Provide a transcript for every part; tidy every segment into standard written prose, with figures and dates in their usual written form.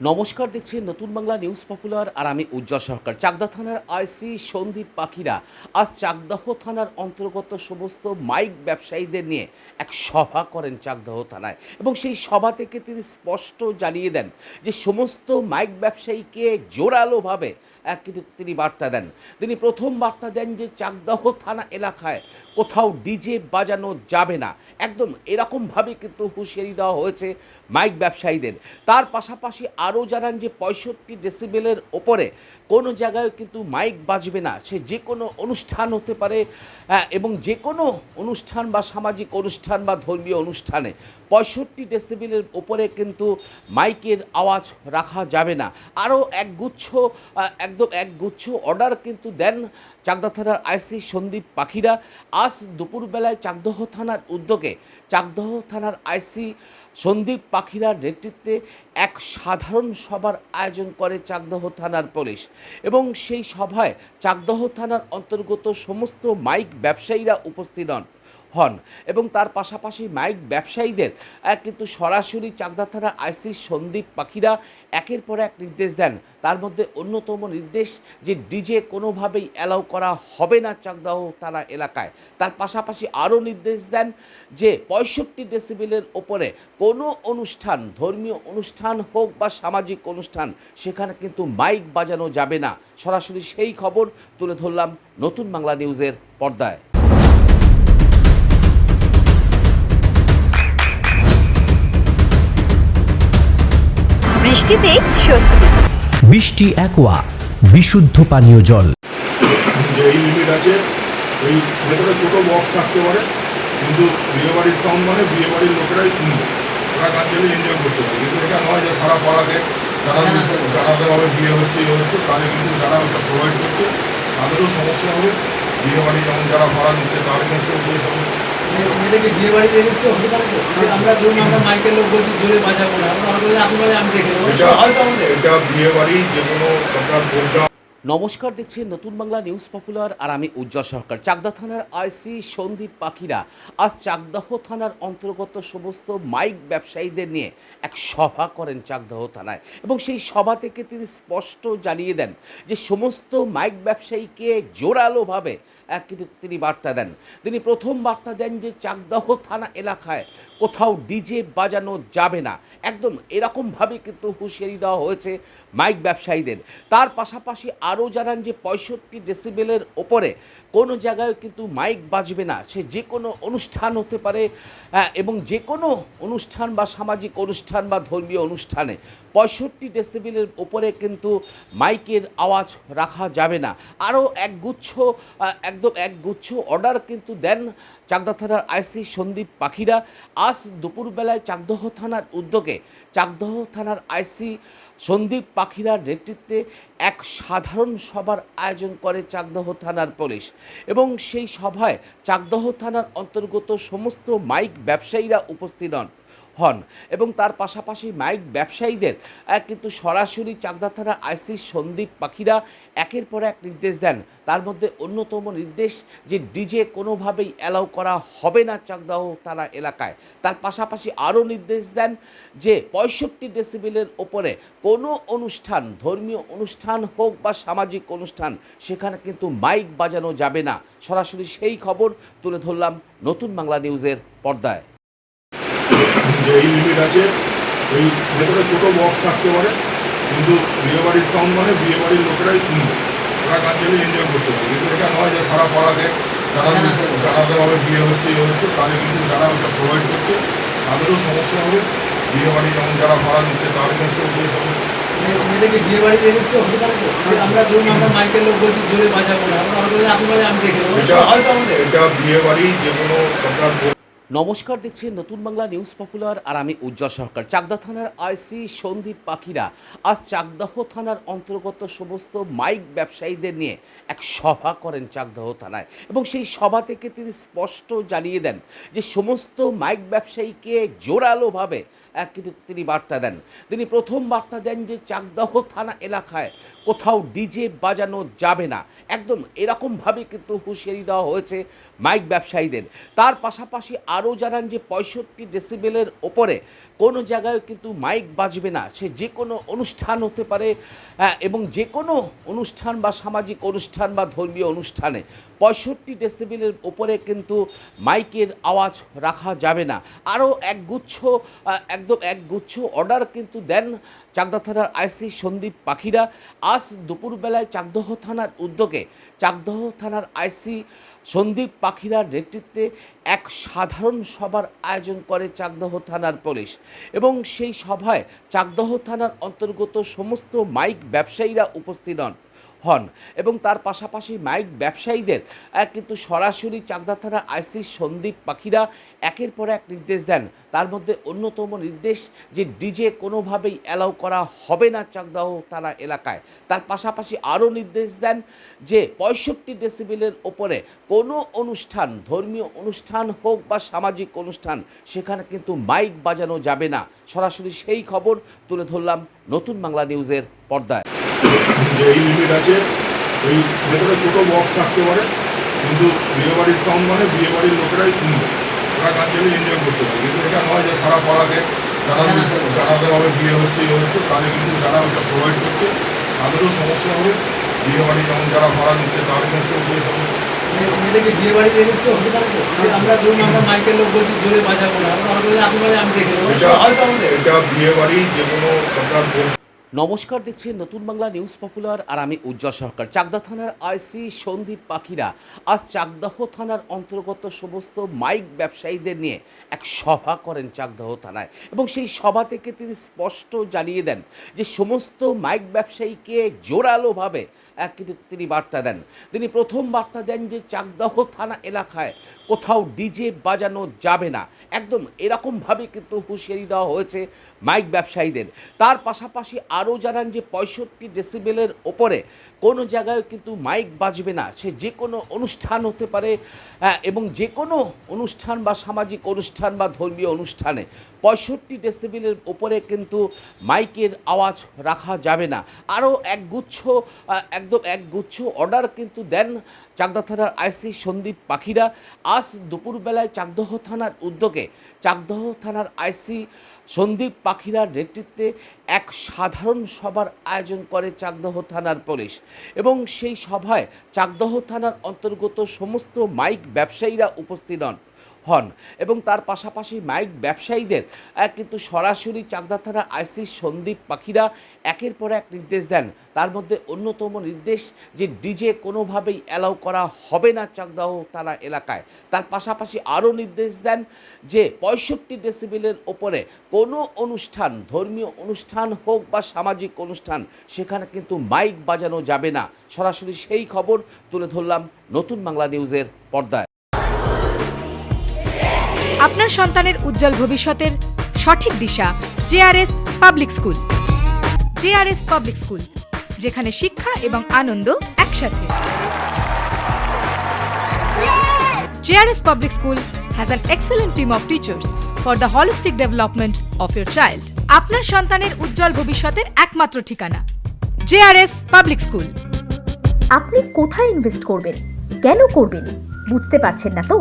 নমস্কার, দেখছেন নতুন বাংলা নিউজ পপুলার আর আমি উজ্জ্বল সরকার। চাকদা থানার আইসি সন্দীপ পাখিরা আজ চাকদাহ থানার অন্তর্গত সমস্ত মাইক ব্যবসায়ীদের নিয়ে এক সভা করেন চাকদাহ থানায়, এবং সেই সভা থেকে তিনি স্পষ্ট জানিয়ে দেন যে সমস্ত মাইক ব্যবসায়ীকে জোরালোভাবে কিন্তু তিনি বার্তা দেন। তিনি প্রথম বার্তা দেন যে চাকদাহ থানা এলাকায় কোথাও ডিজে বাজানো যাবে না, একদম এরকমভাবে কিন্তু হুঁশিয়ারি দেওয়া হয়েছে মাইক ব্যবসায়ীদের। তার পাশাপাশি আরও জানান যে 65 ডেসিবেলের ওপরে কোনো জায়গায় কিন্তু মাইক বাজবে না, সে যে কোনো অনুষ্ঠান হতে পারে, এবং যে কোনো অনুষ্ঠান বা সামাজিক অনুষ্ঠান বা ধর্মীয় অনুষ্ঠানে 65 ডেসিবেলের ওপরে কিন্তু মাইকের আওয়াজ রাখা যাবে না। আরও একগুচ্ছ অর্ডার কিন্তু দেন চাকদা থানার আইসি সন্দীপ পাখিরা। আজ দুপুরবেলায় চাকদহ থানার উদ্যোগে চাকদহ থানার আইসি সন্দীপ পাখিরার নেতৃত্বে এক সাধারণ সভার আয়োজন করে চাকদহ থানার পুলিশ, এবং সেই সভায় চাকদহ থানার অন্তর্গত সমস্ত মাইক ব্যবসায়ীরা উপস্থিত হন এবং তার পাশাপাশি মাইক ব্যবসায়ীদের কিন্তু সরাসরি চাকদা থানার আইসি সন্দীপ পাখিরা একের পর এক নির্দেশ দেন। তার মধ্যে অন্যতম নির্দেশ যে ডিজে কোনোভাবেই অ্যালাউ করা হবে না চাকদাহ থানা এলাকায়। তার পাশাপাশি আরও নির্দেশ দেন যে 65 ডেসিবেলের ওপরে কোনো অনুষ্ঠান, ধর্মীয় অনুষ্ঠান হোক বা সামাজিক অনুষ্ঠান, সেখানে কিন্তু মাইক বাজানো যাবে না। সরাসরি সেই খবর তুলে ধরলাম নতুন বাংলা নিউজের পর্দায়। বৃষ্টিতে স্বস্তি। বৃষ্টি অ্যাকোয়া বিশুদ্ধ পানীয় জল। যে এই লিমিট আছে, এই ভেতরে ছোটো বক্স থাকতে পারে, কিন্তু বিয়েবাড়ির সাউন্ড মানে বিয়েবাড়ির লোকেরাই শুনবে, ওরা গান চালিয়ে এনজয় করতে পারে। কিন্তু এটা নয় যে সারা পাড়াকে জানাতে হবে বিয়ে হচ্ছে ইয়ে হচ্ছে, তাহলে কিন্তু যারা ওটা প্রোভাইড করছে তাদেরও সমস্যা হবে। বিয়েবাড়ি যেমন যারা ভাড়া নিচ্ছে তার এগেনস্টেও কেস হবে। বিয়ে বাড়ির এগেনস্টে হতে পারে তো, আমরা ধরুন আমরা মাইকের লোক বলছি জোরে বাজাবো না, আমরা বলি আপনি বলে আমি দেখে নেবো, এটা বিয়ে বাড়ি যে কোনো আপনার প্রোগ্রাম। নমস্কার, দেখছেন নতুন বাংলা নিউজ পপুলার আর আমি উজ্জ্বল সরকার। চাকদা থানার আইসি সন্দীপ পাখিরা আজ চাকদাহ থানার অন্তর্গত সমস্ত মাইক ব্যবসায়ীদের নিয়ে এক সভা করেন চাকদাহ থানায়, এবং সেই সভা থেকে তিনি স্পষ্ট জানিয়ে দেন যে সমস্ত মাইক ব্যবসায়ীকে জোরালোভাবে কিন্তু তিনি বার্তা দেন। তিনি প্রথম বার্তা দেন যে চাকদাহ থানা এলাকায় কোথাও ডিজে বাজানো যাবে না, একদম এরকমভাবে কিন্তু হুঁশিয়ারি দেওয়া হয়েছে মাইক ব্যবসায়ীদের। তার পাশাপাশি আরও জানান যে 65 ডেসিবেলের ওপরে কোনো জায়গায় কিন্তু মাইক বাজবে না, সে যে কোনো অনুষ্ঠান হতে পারে, এবং যে কোনো অনুষ্ঠান বা সামাজিক অনুষ্ঠান বা ধর্মীয় অনুষ্ঠানে 65 ডেসিবেলের ওপরে কিন্তু মাইকের আওয়াজ রাখা যাবে না। আরও একগুচ্ছ অর্ডার কিন্তু দেন চাকদা থানার আইসি সন্দীপ পাখিরা। আজ দুপুরবেলায় চাকদহ থানার উদ্যোগে চাকদহ থানার আইসি সন্দীপ পাখিরার নেতৃত্বে এক সাধারণ সভার আয়োজন করে চাকদহ থানার পুলিশ, এবং সেই সভায় চাকদহ থানার অন্তর্গত সমস্ত মাইক ব্যবসায়ীরা উপস্থিত হন এবং তার পাশাপাশি মাইক ব্যবসায়ীদের কিন্তু সরাসরি চাকদা থানার আইসি সন্দীপ পাখিরা একের পর এক নির্দেশ দেন। তার মধ্যে অন্যতম নির্দেশ যে ডিজে কোনোভাবেই অ্যালাউ করা হবে না চাকদাহ থানা এলাকায়। তার পাশাপাশি আরও নির্দেশ দেন যে 65 ডেসিবেলের ওপরে কোনো অনুষ্ঠান, ধর্মীয় অনুষ্ঠান হোক বা সামাজিক অনুষ্ঠান, সেখানে কিন্তু মাইক বাজানো যাবে না। সরাসরি সেই খবর তুলে ধরলাম নতুন বাংলা নিউজের পর্দায়। যে এই লিমিট আছে, এই ভেতরে ছোটো বক্স থাকতে পারে, কিন্তু বিয়েবাড়ির সাউন্ড মানে বিয়েবাড়ির লোকেরাই শুনবে, ওরা গান চালিয়ে এনজয় করতে পারে। কিন্তু এটা নয় যে সারা পাড়াকে জানাতে হবে বিয়ে হচ্ছে ইয়ে হচ্ছে, তাহলে কিন্তু যারা ওটা প্রোভাইড করছে তাদেরও সমস্যা হবে। বিয়েবাড়ি যেমন যারা ভাড়া নিচ্ছে তার এগেনস্টেও কেস হবে। বিয়ে বাড়ির এগেনস্টে হতে পারে তো, আমরা ধরুন আমরা মাইকের লোক বলছি জোরে বাজাবো না, আমরা বলি আপনি বলে আমি দেখে নেবো, এটা বিয়ে বাড়ি যে কোনো আপনার। নমস্কার, দেখছেন নতুন বাংলা নিউজ পপুলার আর আমি উজ্জ্বল সরকার। চাকদা থানার আইসি সন্দীপ পাখিরা আজ চাকদাহ থানার অন্তর্গত সমস্ত মাইক ব্যবসায়ীদের নিয়ে এক সভা করেন চাকদাহ থানায়, এবং সেই সভা থেকে তিনি স্পষ্ট জানিয়ে দেন যে সমস্ত মাইক ব্যবসায়ীকে জোরালোভাবে কিন্তু তিনি বার্তা দেন। তিনি প্রথম বার্তা দেন যে চাকদাহ থানা এলাকায় কোথাও ডিজে বাজানো যাবে না, একদম এরকমভাবে কিন্তু হুঁশিয়ারি দেওয়া হয়েছে মাইক ব্যবসায়ীদের। তার পাশাপাশি আরও জানান যে 65 ডেসিবেলের ওপরে কোনো জায়গায় কিন্তু মাইক বাজবে না, সে যে কোনো অনুষ্ঠান হতে পারে এবং যে কোনো অনুষ্ঠান বা সামাজিক অনুষ্ঠান বা ধর্মীয় অনুষ্ঠানে 65 ডেসিবেলের ওপরে কিন্তু মাইকের আওয়াজ রাখা যাবে না। আরও একগুচ্ছ অর্ডার কিন্তু দেন চাকদা থানার আইসি সন্দীপ পাখিরা। আজ দুপুরবেলায় চাকদহ থানার উদ্যোগে চাকদহ থানার আইসি সন্দীপ পাখিরার নেতৃত্বে এক সাধারণ সভার আয়োজন করে চাকদহ থানার পুলিশ এবং সেই সভায় চাকদহ থানার অন্তর্গত সমস্ত মাইক ব্যবসায়ীরা উপস্থিত হন এবং তার পাশাপাশি মাইক ব্যবসায়ীদের কিন্তু সরাসরি চাকদা থানার আইসি সন্দীপ পাখিরা একের পর এক নির্দেশ দেন। তার মধ্যে অন্যতম নির্দেশ যে ডিজে কোনোভাবেই অ্যালাউ করা হবে না চাকদাহ থানা এলাকায়। তার পাশাপাশি আরও নির্দেশ দেন যে 65 ডেসিবেলের ওপরে কোনো অনুষ্ঠান, ধর্মীয় অনুষ্ঠান হোক বা সামাজিক অনুষ্ঠান, সেখানে কিন্তু মাইক বাজানো যাবে না। সরাসরি সেই খবর তুলে ধরলাম নতুন বাংলা নিউজের পর্দায়। যে এই লিমিট আছে, ওই ভেতরে ছোটো বক্স থাকতে পারে, কিন্তু বিয়েবাড়ির সাউন্ড মানে বিয়েবাড়ির লোকেরাই শুনবে, ওরা গান চালিয়ে এনজয় করতে পারে। কিন্তু এটা নয় যে সারা পাড়াকে জানাতে হবে বিয়ে হচ্ছে তাহলে কিন্তু যারা ওটা প্রোভাইড করছে তাদেরও সমস্যা হবে। বিয়েবাড়ি যেমন যারা ভাড়া দিচ্ছে তার এগেনস্টেও কেস হবে। বিয়ে বাড়ির এগেন্সটে হতে পারে তো? আমরা ধরুন আমরা মাইকের লোক বলছি জোরে বাজাবো না, আমরা বলছি আপনি বাজে আমি দেখে নেবো, হয়তো আমাদের এটা বিয়েবাড়ি যে কোনো আপনার নমস্কার, দেখছেন নতুন বাংলা নিউজ পপুলার আর আমি উজ্জ্বল সরকার। চাকদা থানার আইসি সন্দীপ পাখিরা আজ চাকদাহ থানার অন্তর্গত সমস্ত মাইক ব্যবসায়ীদের নিয়ে এক সভা করেন চাকদাহ থানায় এবং সেই সভা থেকে তিনি স্পষ্ট জানিয়ে দেন যে সমস্ত মাইক ব্যবসায়ীকে জোরালোভাবে কিন্তু তিনি বার্তা দেন। তিনি প্রথম বার্তা দেন যে চাকদাহ থানা এলাকায় কোথাও ডিজে বাজানো যাবে না, একদম এরকমভাবে কিন্তু হুঁশিয়ারি দেওয়া হয়েছে মাইক ব্যবসায়ীদের। তার পাশাপাশি আরও জানান যে 65 ডেসিবেলের ওপরে কোনো জায়গায় কিন্তু মাইক বাজবে না, সে যে কোনো অনুষ্ঠান হতে পারে এবং যে কোনো অনুষ্ঠান বা সামাজিক অনুষ্ঠান বা ধর্মীয় অনুষ্ঠানে 65 ডেসিবেলের ওপরে কিন্তু মাইকের আওয়াজ রাখা যাবে না। আরও একগুচ্ছ অর্ডার কিন্তু দেন চাকদা থানার আইসি সন্দীপ পাখিরা। আজ দুপুরবেলায় চাকদহ থানার উদ্যোগে চাকদহ থানার আইসি সন্দীপ পাখিরার নেতৃত্বে এক সাধারণ সভার আয়োজন করে চাকদহ থানার পুলিশ এবং সেই সভায় চাকদহ থানার অন্তর্গত সমস্ত মাইক ব্যবসায়ীরা উপস্থিত হন এবং তার পাশাপাশি মাইক ব্যবসায়ীদের কিন্তু সরাসরি চাকদা থানার আইসি সন্দীপ পাখিরা একের পর এক নির্দেশ দেন। তার মধ্যে অন্যতম নির্দেশ যে ডিজে কোনোভাবেই অ্যালাউ করা হবে না চাকদাহ থানা এলাকায়। তার পাশাপাশি আরও নির্দেশ দেন যে 65 ডেসিবেলের ওপরে কোনো অনুষ্ঠান, ধর্মীয় অনুষ্ঠান হোক বা সামাজিক অনুষ্ঠান, সেখানে কিন্তু মাইক বাজানো যাবে না। সরাসরি সেই খবর তুলে ধরলাম নতুন বাংলা নিউজের পর্দায়। আপনার সন্তানের উজ্জ্বল ভবিষ্যতের সঠিক দিশা JRS public school. JRS public school, যেখানে শিক্ষা এবং আনন্দ একসাথে। JRS public school has an excellent team of teachers for the holistic development of your child. আপনার সন্তানের উজ্জ্বল ভবিষ্যতের একমাত্র ঠিকানা জেআরএস পাবলিক স্কুল। আপনি কোথায় ইনভেস্ট করবেন, কেন করবেন বুঝতে পারছেন না তো?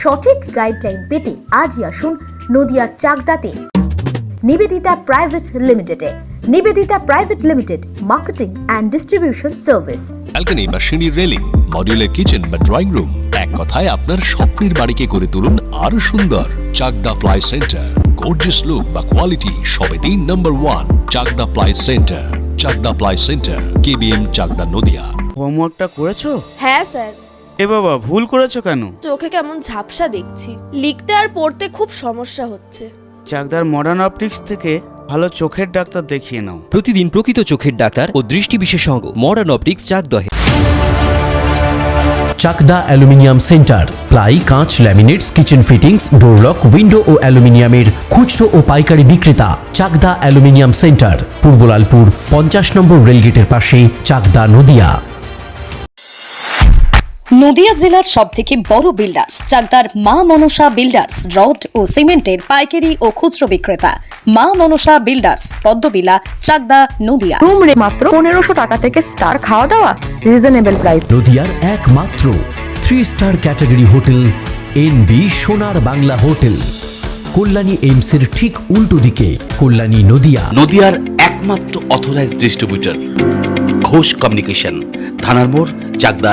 সঠিক গাইডলাইন পেতে আজই আসুন নদিয়ার চাকদাতে নিবেদিতা প্রাইভেট লিমিটেডে। Nivedita private limited, marketing and distribution service. Balcony বা সিঁড়ির রেলিং, মডিউলার কিচেন বা ড্রয়িং রুম, এক কথায় আপনার স্বপ্নের বাড়িকে করে তুলুন আরো সুন্দর। Chakdah ply centre, gorgeous look বা কোয়ালিটি সবে 3 নম্বর 1 Chakdah ply centre. Chakdah ply centre, KBM, Chakdah, Nadia. হোমওয়ার্কটা করেছো? হ্যাঁ স্যার। এ বাবা, ভুল করেছো কেন? চোখে কেমন ঝাপসা দেখছি, লিখতে আর পড়তে খুব সমস্যা হচ্ছে। চাকদার মডার্ন অপটিক্স থেকে ভালো চোখের ডাক্তার দেখিয়ে নাও। প্রতিদিন প্রকৃত চোখের ডাক্তার ও দৃষ্টি বিশেষজ্ঞ মডার্ন অপটিক্স চাকদহে। চাকদা অ্যালুমিনিয়াম সেন্টার, প্লাই, কাঁচ, laminates, kitchen fittings, door lock, window ও অ্যালুমিনিয়ামের খুচরো ও পাইকারি বিক্রেতা। চাকদা অ্যালুমিনিয়াম সেন্টার, পূর্ব লালপুর 50 নম্বর রেলগেটের পাশে, চাকদা, নদিয়া। নদিয়া জেলার সবথেকে বড় বিল্ডার্স চাকদার মা মনসা বিল্ডার্স, রড ও সিমেন্টের পাইকারি ও খুচরো বিক্রেতা। মা মনসা বিল্ডার্স, পদ্মবিলা, চাকদা, নদিয়া। রুম রে মাত্র 1500 টাকা থেকে স্টার, খাওয়া দাওয়া রিজনেবল প্রাইস। নদিয়ার একমাত্র 3 স্টার ক্যাটাগরি হোটেল NB সোনার বাংলা হোটেল, কল্যাণী এইমসের ঠিক উল্টো দিকে, কল্যাণী নদিয়া। নদিয়ার একমাত্র অথরাইজড ডিস্ট্রিবিউটর ঘোষ কমিউনিকেশন, থানার মোড়, চাকদা